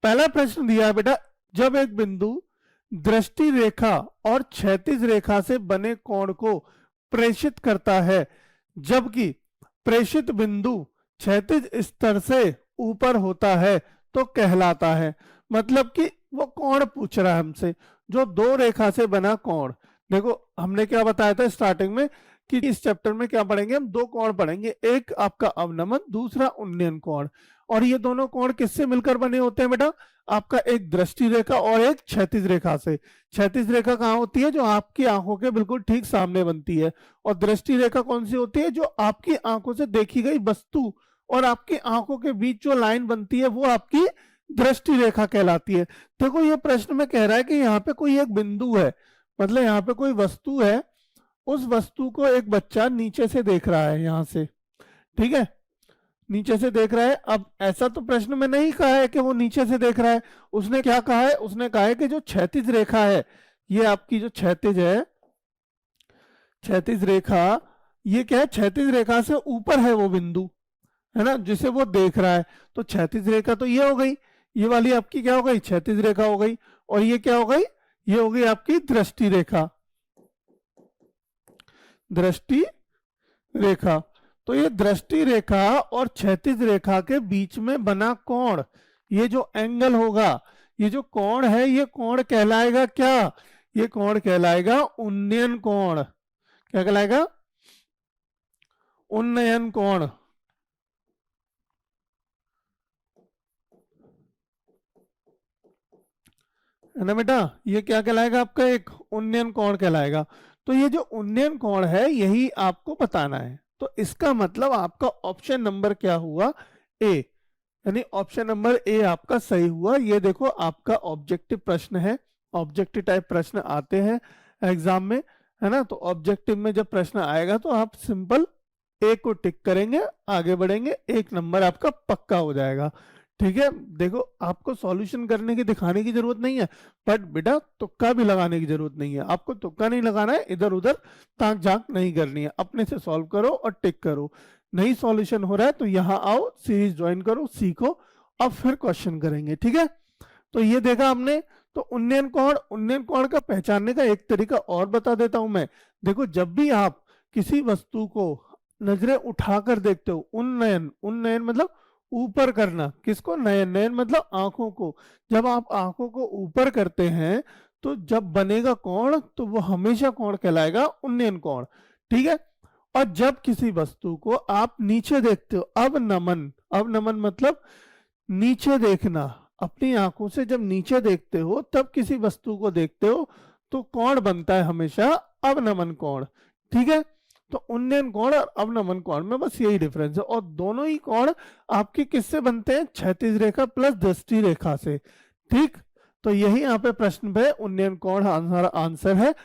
पहला प्रश्न दिया है बेटा, जब एक बिंदु दृष्टि रेखा और क्षैतिज रेखा से बने कोण को प्रेषित करता है, जबकि प्रेषित बिंदु क्षैतिज स्तर से ऊपर होता है तो कहलाता है। मतलब कि वो कोण पूछ रहा है हमसे, जो दो रेखा से बना कोण। देखो हमने क्या बताया था स्टार्टिंग में कि इस चैप्टर में क्या पढ़ेंगे हम, दो कोण पढ़ेंगे, एक आपका अवनमन, दूसरा उन्नयन कोण। और ये दोनों कोण किससे मिलकर बने होते हैं बेटा, आपका एक दृष्टि रेखा और एक क्षैतिज रेखा से। क्षैतिज रेखा कहाँ होती है, जो आपकी आंखों के बिल्कुल ठीक सामने बनती है। और दृष्टि रेखा कौन सी होती है, जो आपकी आंखों से देखी गई वस्तु और आपकी आंखों के बीच जो लाइन बनती है वो आपकी दृष्टि रेखा कहलाती है। देखो ये प्रश्न में कह रहा है कि यहाँ पे कोई एक बिंदु है, मतलब यहाँ पे कोई वस्तु है, उस वस्तु को एक बच्चा नीचे से देख रहा है, यहाँ से, ठीक है, नीचे से देख रहा है। अब ऐसा तो प्रश्न में नहीं कहा है कि वो नीचे से देख रहा है, उसने क्या कहा है, उसने कहा है कि जो क्षैतिज रेखा है, ये आपकी जो क्षैतिज है, क्षैतिज रेखा, ये क्या है, क्षैतिज रेखा से ऊपर है वो बिंदु, है ना, जिसे वो देख रहा है। तो क्षैतिज रेखा तो ये हो गई, ये वाली आपकी क्या हो गई, क्षैतिज रेखा हो गई। और ये क्या हो गई, ये हो गई आपकी दृष्टि रेखा, दृष्टि रेखा। तो ये दृष्टि रेखा और क्षैतिज रेखा के बीच में बना कोण, ये जो एंगल होगा, ये जो कोण है, ये कोण कहलाएगा क्या, ये कोण कहलाएगा उन्नयन कोण। क्या कहलाएगा, उन्नयन कोण। है ना बेटा, ये क्या कहलाएगा आपका, एक उन्नयन कोण कहलाएगा। तो ये जो उन्नयन कोण है यही आपको बताना है। तो इसका मतलब आपका ऑप्शन नंबर क्या हुआ, ए, यानी ऑप्शन नंबर ए आपका सही हुआ। ये देखो आपका ऑब्जेक्टिव प्रश्न है, ऑब्जेक्टिव टाइप प्रश्न आते हैं एग्जाम में, है ना। तो ऑब्जेक्टिव में जब प्रश्न आएगा तो आप सिंपल ए को टिक करेंगे, आगे बढ़ेंगे, एक नंबर आपका पक्का हो जाएगा। ठीक है, देखो आपको सॉल्यूशन करने की दिखाने की जरूरत नहीं है, बट बेटा तुक्का भी लगाने की जरूरत नहीं है। आपको तुक्का नहीं लगाना है, इधर उधर ताक झांक नहीं करनी है, अपने से सॉल्व करो और टिक करो। नहीं सॉल्यूशन हो रहा है तो यहाँ आओ, सीरीज ज्वाइन करो, सीखो, और फिर क्वेश्चन करेंगे। ठीक है, तो ये देखा हमने। तो उन्नयन कोण का पहचानने का एक तरीका और बता देता हूं मैं। देखो जब भी आप किसी वस्तु को नजरें उठाकर देखते हो, उन्नयन मतलब ऊपर करना, किसको, नयन, नयन मतलब आंखों को। जब आप आंखों को ऊपर करते हैं तो जब बनेगा कोण तो वो हमेशा कोण कहलाएगा उन्नयन कोण। ठीक है, और जब किसी वस्तु को आप नीचे देखते हो, अवनमन मतलब नीचे देखना, अपनी आंखों से जब नीचे देखते हो तब किसी वस्तु को देखते हो तो कोण बनता है हमेशा अवनमन कोण। ठीक है, तो उन्नयन कोण और अवनमन कोण में बस यही डिफरेंस है, और दोनों ही कोण आपके किससे बनते हैं, क्षैतिज रेखा प्लस दृष्टि रेखा से। ठीक, तो यही यहाँ पे प्रश्न पे उन्नयन कोण आंसर है।